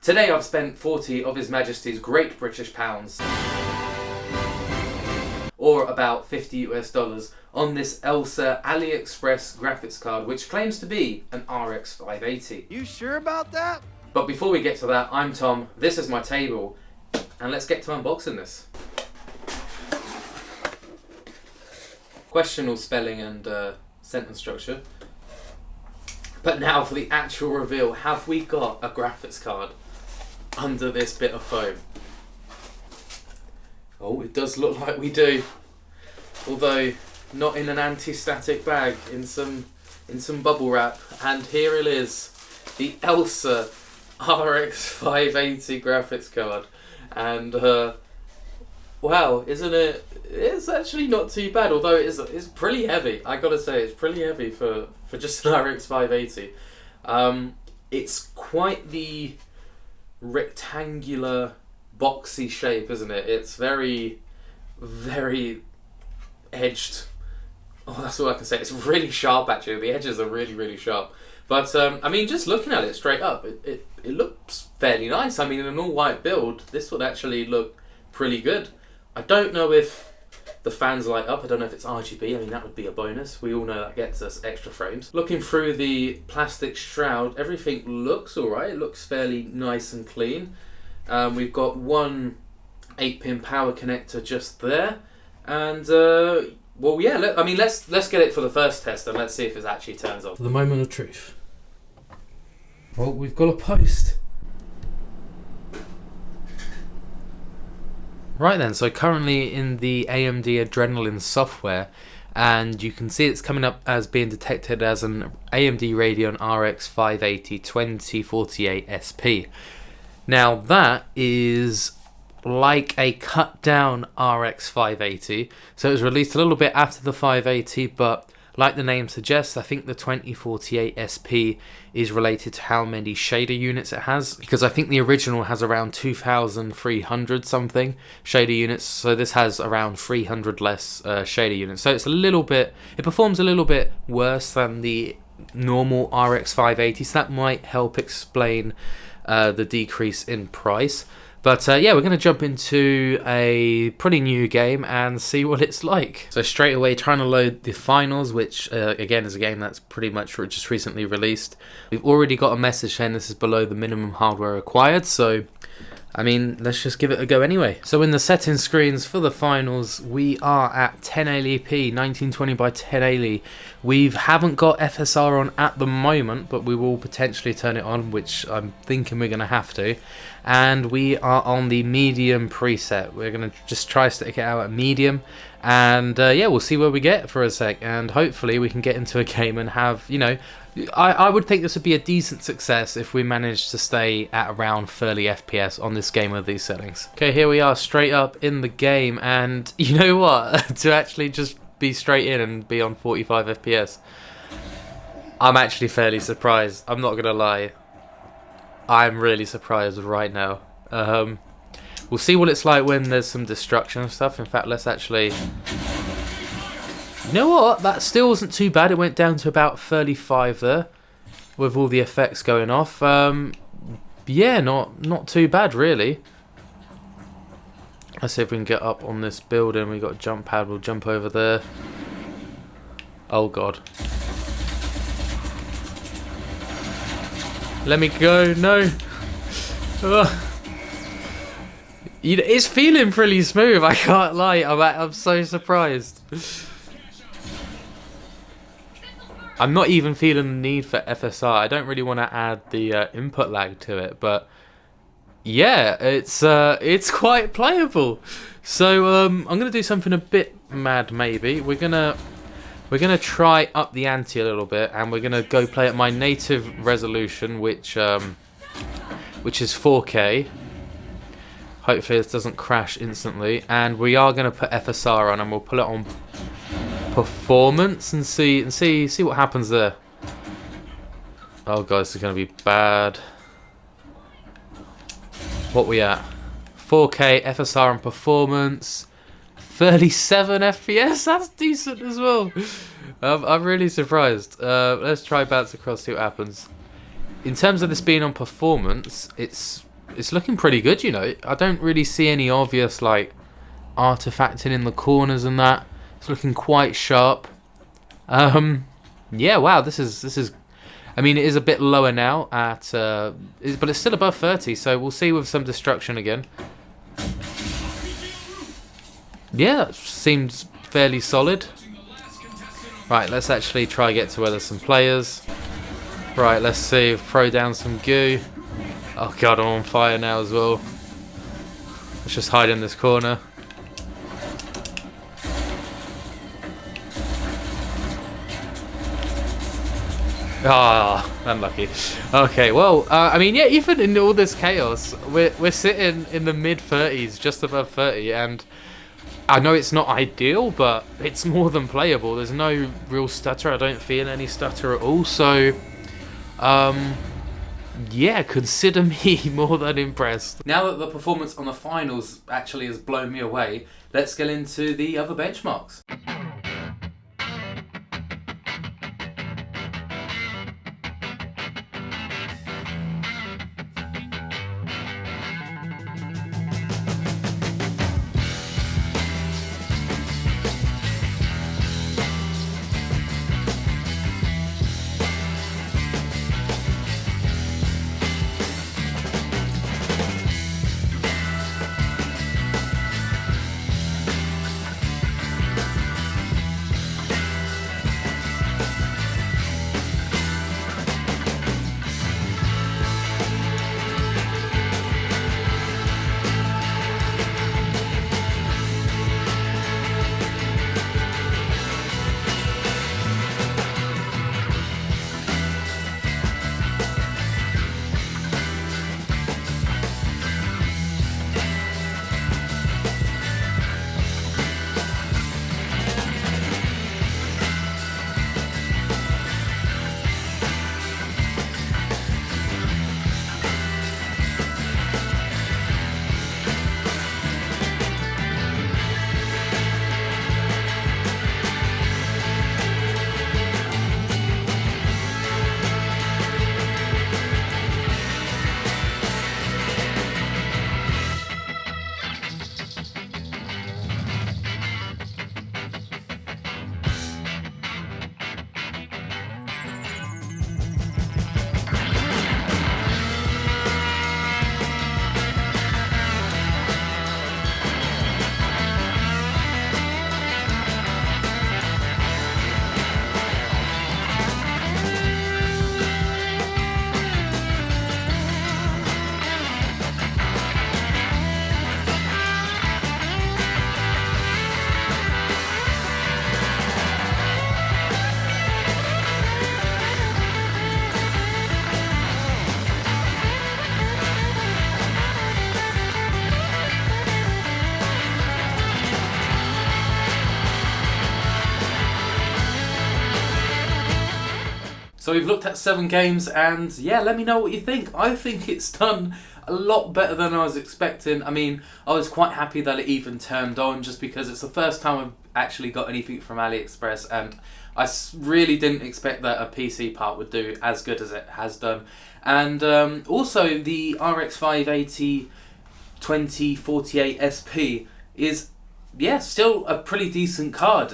Today I've spent 40 of His Majesty's Great British Pounds, or about 50 US dollars, on this ELSA AliExpress graphics card, which claims to be an RX 580. You sure about that? But before we get to that, I'm Tom, this is my table, and let's get to unboxing this. Questionable spelling and sentence structure. But now for the actual reveal. Have we got a graphics card under this bit of foam? Oh, it does look like we do. Although not in an anti-static bag, in some bubble wrap. And here it is, the ELSA RX 580 graphics card. And wow, isn't it? It's actually not too bad, although it's pretty heavy. I gotta say, it's pretty heavy for just an RX 580. It's quite the rectangular, boxy shape, isn't it? It's very, very edged. Oh, that's all I can say. It's really sharp, actually. The edges are really, really sharp. But I mean, just looking at it straight up, it looks fairly nice. I mean, in an all-white build, this would actually look pretty good. I don't know if the fans light up. I don't know if it's RGB. I mean, that would be a bonus. We all know that gets us extra frames. Looking through the plastic shroud, everything looks alright. It looks fairly nice and clean. We've got one 8-pin power connector just there. And, well, yeah, let's get it for the first test and let's see if it actually turns on. The moment of truth. Well, we've got a post. Right then, so currently in the AMD Adrenalin software, and you can see it's coming up as being detected as an AMD Radeon RX 580 2048 SP. Now that is like a cut down RX 580, so it was released a little bit after the 580, but like the name suggests, I think the 2048 SP is related to how many shader units it has, because I think the original has around 2,300 something shader units, so this has around 300 less shader units. So it's it performs a little bit worse than the normal RX 580, so that might help explain the decrease in price. But yeah, we're going to jump into a pretty new game and see what it's like. So straight away, trying to load the finals, which again is a game that's pretty much just recently released. We've already got a message saying this is below the minimum hardware required, so I mean, let's just give it a go anyway. So in the settings screens for the finals, we are at 1080p, 1920 by 1080. We haven't got FSR on at the moment, but we will potentially turn it on, which I'm thinking we're going to have to. And we are on the medium preset. We're going to just try stick it out at medium. And yeah, we'll see where we get for a sec. And hopefully we can get into a game and have, you know, I would think this would be a decent success if we managed to stay at around 30 FPS on this game with these settings. Okay, here we are straight up in the game, and you know what? To actually just be straight in and be on 45 FPS, I'm actually fairly surprised. I'm not gonna lie. I'm really surprised right now. We'll see what it's like when there's some destruction and stuff. In fact, let's actually... You know what? That still wasn't too bad. It went down to about 35 there, with all the effects going off. Yeah, not too bad really. Let's see if we can get up on this building. We got a jump pad. We'll jump over there. Oh god. Let me go. No. It's feeling pretty smooth. I can't lie. I'm so surprised. I'm not even feeling the need for FSR. I don't really want to add the input lag to it, but yeah, it's quite playable. So I'm gonna do something a bit mad. Maybe we're gonna try up the ante a little bit, and we're gonna go play at my native resolution, which is 4K. Hopefully this doesn't crash instantly, and we are gonna put FSR on, and we'll put it on performance and see what happens there. Oh god, this is gonna be bad. What we at? 4K FSR and performance, 37 FPS. That's decent as well. I'm really surprised. Let's try bounce across, see what happens. In terms of this being on performance, it's it's looking pretty good, you know. I don't really see any obvious like artifacting in the corners and that. It's looking quite sharp. Yeah, wow, this is. I mean, it is a bit lower now at, but it's still above 30. So we'll see with some destruction again. Yeah, that seems fairly solid. Right, let's actually try get to where there's some players. Right, let's see. Throw down some goo. Oh god, I'm on fire now as well. Let's just hide in this corner. Ah, unlucky. Okay, well, I mean, yeah, even in all this chaos, we're sitting in the mid-30s, just above 30, and I know it's not ideal, but it's more than playable. There's no real stutter. I don't feel any stutter at all. So, yeah, consider me more than impressed. Now that the performance on the finals actually has blown me away, let's get into the other benchmarks. So we've looked at 7 games, and yeah, let me know what you think. I think it's done a lot better than I was expecting. I mean, I was quite happy that it even turned on, just because it's the first time I've actually got anything from AliExpress, and I really didn't expect that a PC part would do as good as it has done. And also the RX 580 2048 SP is, yeah, still a pretty decent card.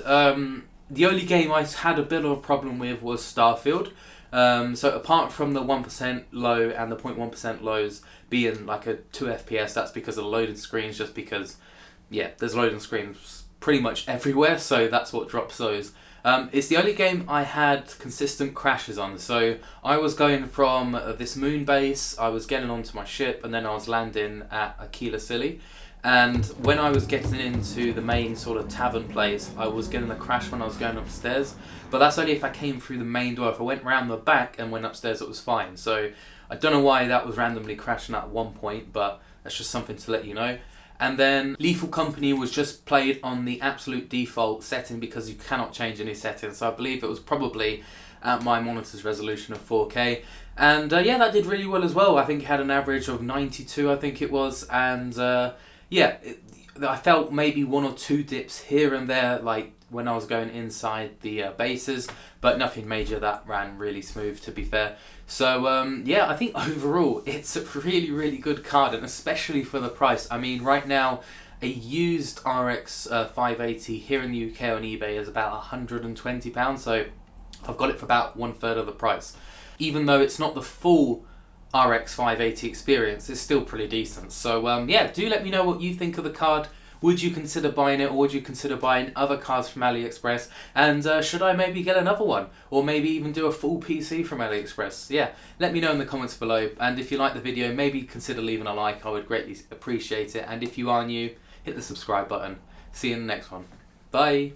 The only game I had a bit of a problem with was Starfield. So apart from the 1% low and the 0.1% lows being like a 2 FPS, that's because of the loading screens, just because, yeah, there's loading screens pretty much everywhere, so that's what drops those. It's the only game I had consistent crashes on. So I was going from this moon base, I was getting onto my ship, and then I was landing at Aquila Cili. And when I was getting into the main sort of tavern place, I was getting a crash when I was going upstairs. But that's only if I came through the main door. If I went round the back and went upstairs, it was fine. So I don't know why that was randomly crashing at one point, but that's just something to let you know. And then Lethal Company was just played on the absolute default setting because you cannot change any settings. So I believe it was probably at my monitor's resolution of 4K. And yeah, that did really well as well. I think it had an average of 92, I think it was. And yeah, I felt maybe 1 or 2 dips here and there, like when I was going inside the bases, but nothing major. That ran really smooth, to be fair. So yeah, I think overall it's a really, really good card, and especially for the price. I mean, right now a used RX 580 here in the UK on eBay is about £120, so I've got it for about 1/3 of the price. Even though it's not the full RX 580 experience, it's still pretty decent. So yeah, do let me know what you think of the card. Would you consider buying it, or would you consider buying other cards from AliExpress? And should I maybe get another one? Or maybe even do a full PC from AliExpress? Yeah, let me know in the comments below. And if you like the video, maybe consider leaving a like. I would greatly appreciate it. And if you are new, hit the subscribe button. See you in the next one. Bye!